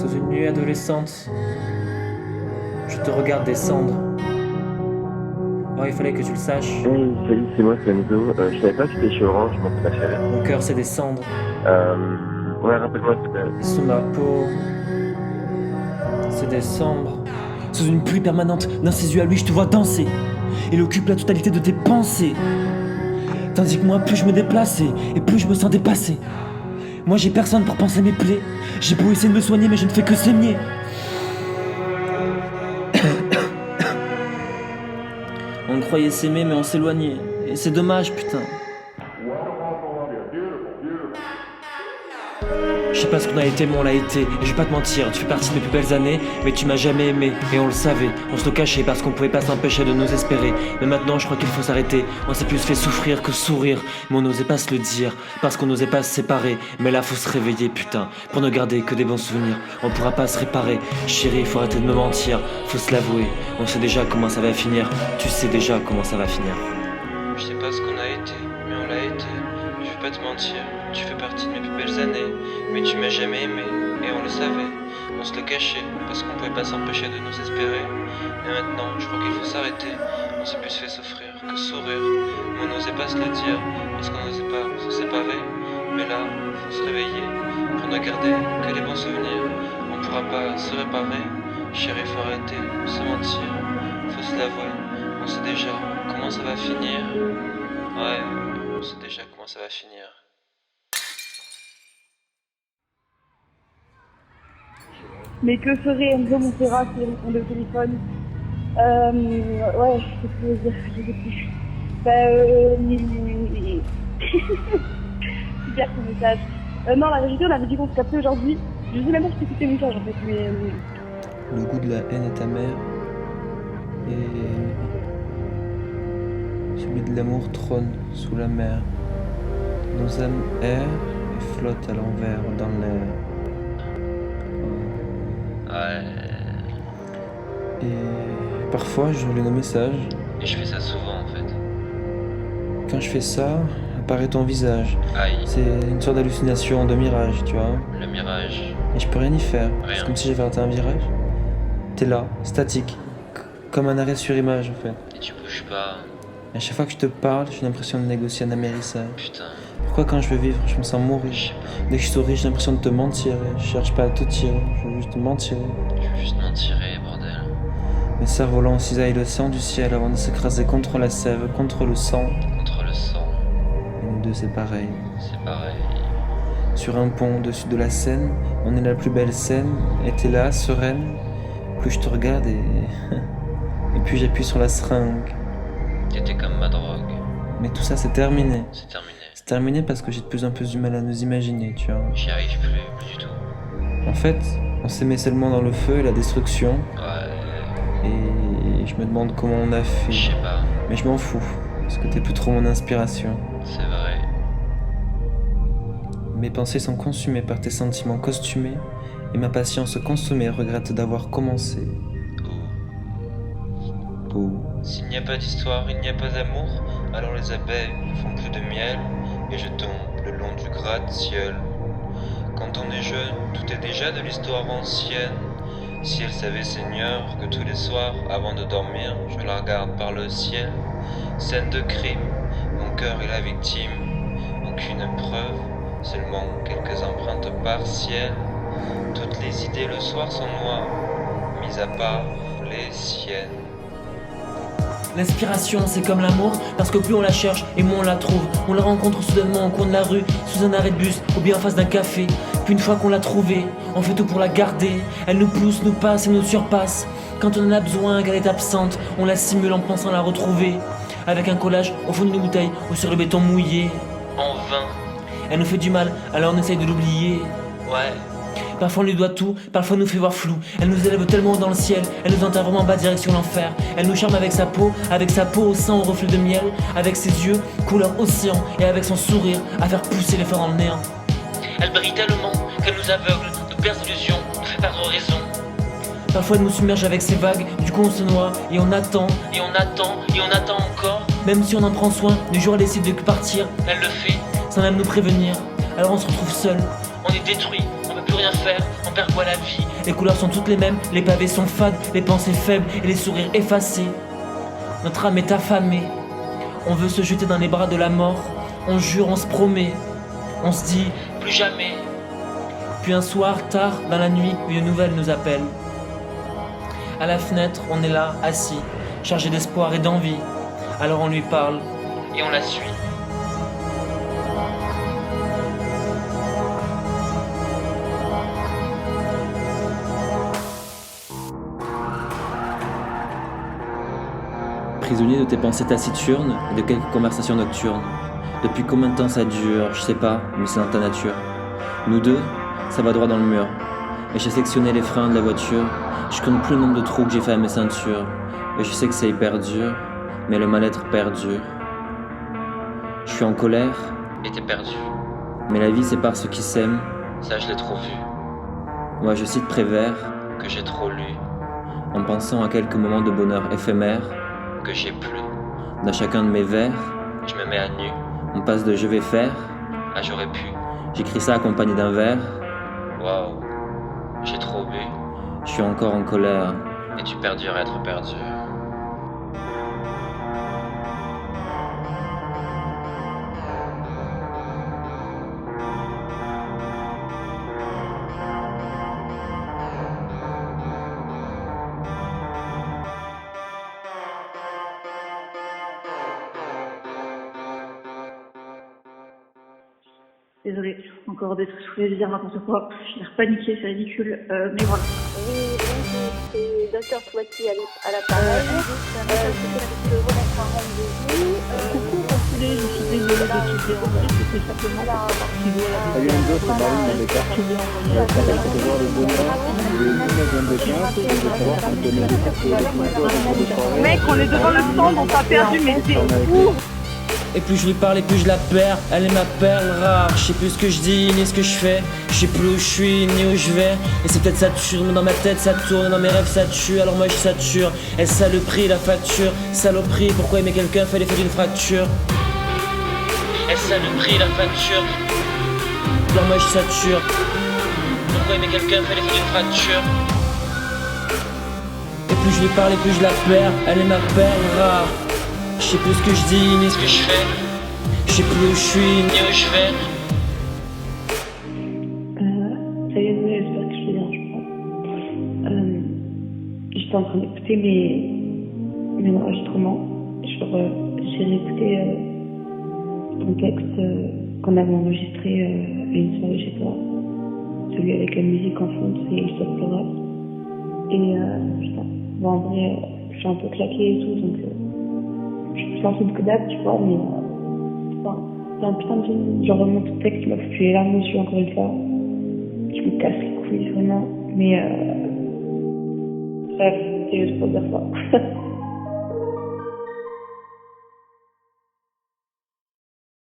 Sous une nuit adolescente, je te regarde descendre. Oh, il fallait que tu le saches. Hey, salut, c'est moi, c'est Enzo. Je savais pas que c'était chez Orange, je m'en fais la chérie. Mon cœur, c'est des cendres. Ouais, rappelle-moi, s'il te plaît. Et sous ma peau, c'est décembre. Sous une pluie permanente, dans ses yeux à lui, je te vois danser. Il occupe la totalité de tes pensées. Tandis que moi, plus je me déplaçais, et plus je me sens dépassé. Moi, j'ai personne pour penser mes plaies. J'ai beau essayer de me soigner, mais je ne fais que saigner. On croyait s'aimer, mais on s'éloignait. Et c'est dommage, putain. Je sais pas ce qu'on a été, mais on l'a été. Et je vais pas te mentir, tu fais partie de mes plus belles années, mais tu m'as jamais aimé. Et on le savait, on se le cachait parce qu'on pouvait pas s'empêcher de nous espérer. Mais maintenant, je crois qu'il faut s'arrêter. On s'est plus fait souffrir que sourire. Mais on n'osait pas se le dire, parce qu'on n'osait pas se séparer. Mais là, faut se réveiller, putain, pour ne garder que des bons souvenirs. On pourra pas se réparer. Chérie, faut arrêter de me mentir. Faut se l'avouer. On sait déjà comment ça va finir. Tu sais déjà comment ça va finir. Je sais pas ce qu'on a été, mais on l'a été. Je vais pas te mentir, tu fais partie de mes plus belles années, mais tu m'as jamais aimé, et on le savait. On se le cachait, parce qu'on pouvait pas s'empêcher de nous espérer. Et maintenant, je crois qu'il faut s'arrêter. On s'est plus fait souffrir que sourire. Mais on n'osait pas se le dire, parce qu'on n'osait pas se séparer. Mais là, faut se réveiller, pour ne garder que les bons souvenirs. On pourra pas se réparer. Chérie, faut arrêter, se mentir, faut se l'avouer. On sait déjà comment ça va finir. Ouais, on sait déjà comment ça va finir. Mais que ferait Enzo Montserrat s'il répondait au téléphone? Ouais, qu'est-ce que je veux dire? Je sais plus. Super ce message. Non, la vérité, on avait dit qu'on se captait aujourd'hui. Je sais même pas si c'était le message en fait, mais. Le goût de la haine est amer. Et celui de l'amour trône sous la mer. Nos âmes errent et flottent à l'envers dans l'air. Ouais, Et parfois je relis nos messages. et je fais ça souvent en fait. Quand je fais ça, apparaît ton visage. Aïe, C'est une sorte d'hallucination, de mirage, tu vois. le mirage. Et je peux rien y faire. Rien. C'est comme si j'avais raté un virage. T'es là, statique. Comme un arrêt sur image en fait. Et tu bouges pas, Et à chaque fois que je te parle, j'ai l'impression de négocier un amérissage. putain, Pourquoi quand je veux vivre, je me sens mourir? je sais pas. Dès que je souris, j'ai l'impression de te mentir. Et je cherche pas à te tirer, je veux juste te mentir. Je veux juste m'en tirer, bordel. Mes cerfs-volants cisaillent le sang du ciel avant de s'écraser contre la sève, contre le sang. Contre le sang, Et nous deux, c'est pareil. c'est pareil. Sur un pont au-dessus de la Seine, on est la plus belle scène. Et t'es là, sereine. Plus je te regarde et. Et puis j'appuie sur la seringue. T'étais comme ma drogue. Mais tout ça, c'est terminé. C'est terminé. C'est terminé parce que j'ai de plus en plus du mal à nous imaginer, tu vois. J'y arrive plus du tout. En fait, on s'aimait seulement dans le feu et la destruction. Ouais, Et je me demande comment on a je fait. sais pas, Mais je m'en fous, parce que t'es plus trop mon inspiration. c'est vrai. Mes pensées sont consumées par tes sentiments costumés, et ma patience consommée regrette d'avoir commencé. Oh. S'il n'y a pas d'histoire, il n'y a pas d'amour, alors les abeilles ne font plus de miel, et je tombe le long du gratte-ciel. Quand on est jeune, tout est déjà de l'histoire ancienne. Si elle savait, Seigneur, que tous les soirs, avant de dormir, je la regarde par le ciel. Scène de crime, mon cœur est la victime. Aucune preuve, seulement quelques empreintes partielles. Toutes les idées le soir sont noires, mis à part les siennes. L'inspiration, c'est comme l'amour, parce que plus on la cherche et moins on la trouve. On la rencontre soudainement au coin de la rue, sous un arrêt de bus ou bien en face d'un café. Puis une fois qu'on l'a trouvée, on fait tout pour la garder. Elle nous pousse, nous passe et nous surpasse. Quand on en a besoin, qu'elle est absente, on la simule en pensant la retrouver. Avec un collage au fond d'une bouteille ou sur le béton mouillé. En vain, Elle nous fait du mal, alors on essaye de l'oublier. ouais. Parfois on lui doit tout, parfois elle nous fait voir flou. Elle nous élève tellement haut dans le ciel, elle nous enterre vraiment bas direction l'enfer. Elle nous charme avec sa peau au sang au reflet de miel. Avec ses yeux, couleur océan, et avec son sourire, à faire pousser les fleurs dans le néant. Elle brille tellement qu'elle nous aveugle, nous perd illusion, nous fait perdre raison. Parfois elle nous submerge avec ses vagues, du coup on se noie, et on attend. Et on attend, et on attend encore. Même si on en prend soin, du jour elle décide de partir, Elle le fait, sans même nous prévenir. Alors on se retrouve seul, on est détruit, on peut plus rien faire, on perd quoi la vie? Les couleurs sont toutes les mêmes, les pavés sont fades, les pensées faibles et les sourires effacés. Notre âme est affamée, on veut se jeter dans les bras de la mort. On jure, on se promet, on se dit plus jamais. Puis un soir, tard dans la nuit, une nouvelle nous appelle. À la fenêtre, on est là, assis, chargé d'espoir et d'envie. Alors on lui parle et on la suit. Prisonnier de tes pensées taciturnes et de quelques conversations nocturnes. Depuis combien de temps ça dure, je sais pas, mais c'est dans ta nature. Nous deux, ça va droit dans le mur. Et j'ai sectionné les freins de la voiture. Je compte plus le nombre de trous que j'ai fait à mes ceintures. Et je sais que c'est hyper dur, mais le mal-être perdure. Je suis en colère, Et t'es perdu, mais la vie sépare ceux qui s'aiment. ça je l'ai trop vu, Moi je cite Prévert, que j'ai trop lu, en pensant à quelques moments de bonheur éphémères. que j'ai plus. Dans chacun de mes vers, Je me mets à nu, on passe de je vais faire. ah j'aurais pu, J'écris ça accompagné d'un verre. waouh, j'ai trop bu, Je suis encore en colère. et tu perdures à être perdu. Désolée, encore des trucs, je voulais dire n'importe quoi. J'ai l'air paniquée, c'est ridicule. Mais voilà. Oui, bonjour, c'est Dr. Swati à l'appareil. Je peux remettre un rendez-vous. Coucou, enculé, je suis désolée de te déranger, c'était simplement parce que Mec, on est devant le stand, on t'a perdu, mais c'est fou. Et plus je lui parle et plus je la perds. Elle est ma perle rare. Je sais plus ce que je dis ni ce que je fais. Je sais plus où je suis ni où je vais. Et c'est peut-être sature, mais dans ma tête ça tourne. Dans mes rêves ça tue, alors moi je sature. Elle saloperie la facture. Saloperie, pourquoi aimer quelqu'un fait l'effet d'une fracture? Elle saloperie la facture. Alors moi je sature. Pourquoi aimer quelqu'un fait l'effet d'une fracture? Et plus je lui parle et plus je la perds. Elle est ma perle rare. Je sais plus ce que je dis, ni ce que je fais. Je sais plus où je suis, ni où je vais. Salut, j'espère que je te dérange pas. J'étais en train d'écouter mes enregistrements. J'ai réécouté ton texte qu'on avait enregistré à une soirée chez toi. Celui avec la musique en fond, c'est Il se pleura. Et putain, bon, en vrai, je suis un peu claquée et tout, donc je suis un peu que d'âge, tu vois, mais c'est un putain de film. Genre vraiment ton texte m'a foutu les larmes aux yeux encore une fois. Je me casse les couilles vraiment, mais bref, c'est juste pour dire ça.